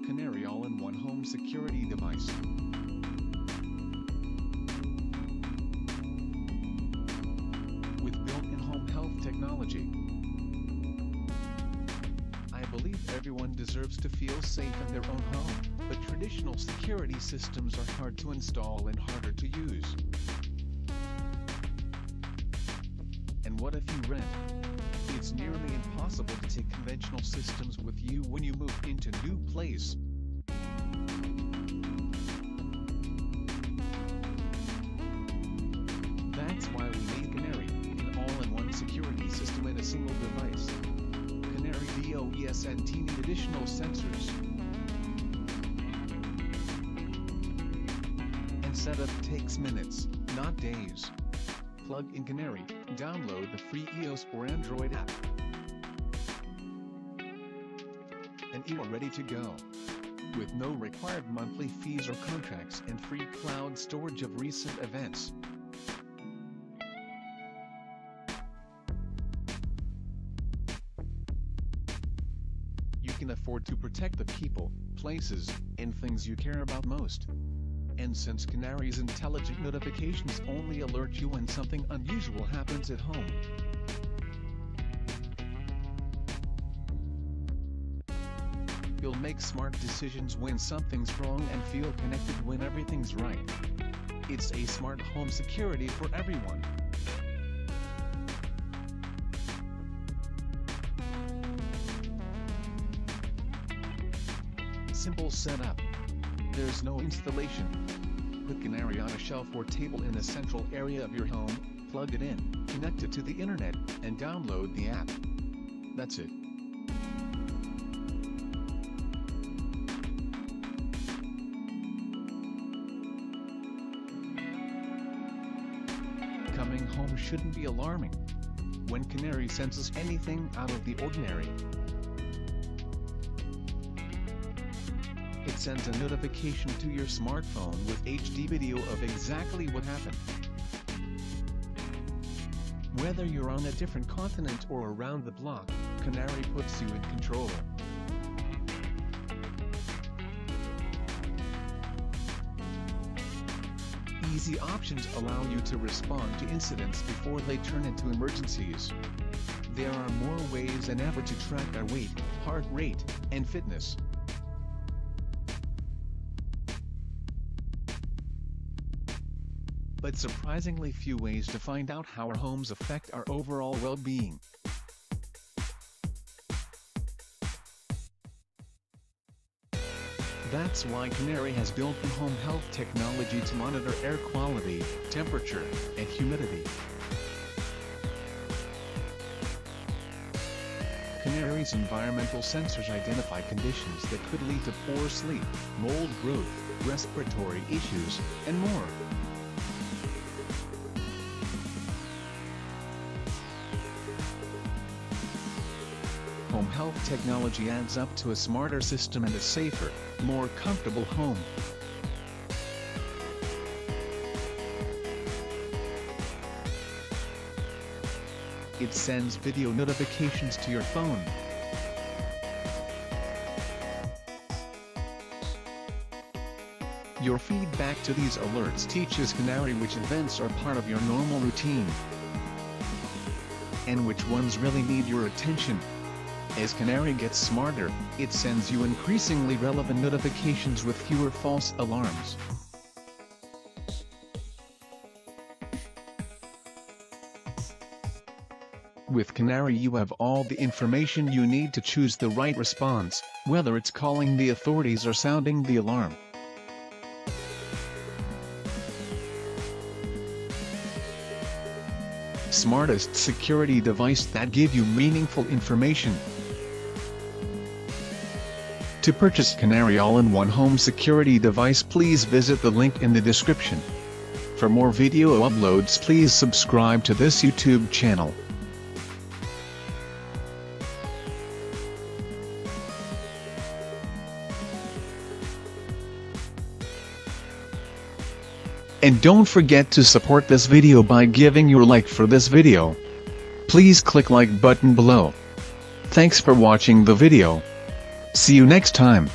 Canary all-in-one home security device. With built-in home health technology. I believe everyone deserves to feel safe in their own home, but traditional security systems are hard to install and harder to use. And what if you rent? It's nearly impossible to take conventional systems with you when you move into new place. That's why we made Canary, an all-in-one security system in a single device. Canary DOESNT need additional sensors. And setup takes minutes, not days. Plug in Canary, download the free iOS or Android app, and you are ready to go. With no required monthly fees or contracts and free cloud storage of recent events. You can afford to protect the people, places, and things you care about most. And since Canary's intelligent notifications only alert you when something unusual happens at home, you'll make smart decisions when something's wrong and feel connected when everything's right. It's a smart home security for everyone. Simple setup. There's no installation. Put Canary on a shelf or table in a central area of your home, plug it in, connect it to the internet, and download the app. That's it. Coming home shouldn't be alarming. When Canary senses anything out of the ordinary, it sends a notification to your smartphone with HD video of exactly what happened. Whether you're on a different continent or around the block, Canary puts you in control. Easy options allow you to respond to incidents before they turn into emergencies. There are more ways than ever to track our weight, heart rate, and fitness. But surprisingly few ways to find out how our homes affect our overall well-being. That's why Canary has built-in home health technology to monitor air quality, temperature, and humidity. Canary's environmental sensors identify conditions that could lead to poor sleep, mold growth, respiratory issues, and more. Home health technology adds up to a smarter system and a safer, more comfortable home. It sends video notifications to your phone. Your feedback to these alerts teaches Canary which events are part of your normal routine, and which ones really need your attention. As Canary gets smarter, it sends you increasingly relevant notifications with fewer false alarms. With Canary you have all the information you need to choose the right response, whether it's calling the authorities or sounding the alarm. Smartest security device that give you meaningful information. To purchase Canary all-in-one home security device, please visit the link in the description. For more video uploads, please subscribe to this YouTube channel. And don't forget to support this video by giving your like for this video. Please click like button below. Thanks for watching the video. See you next time.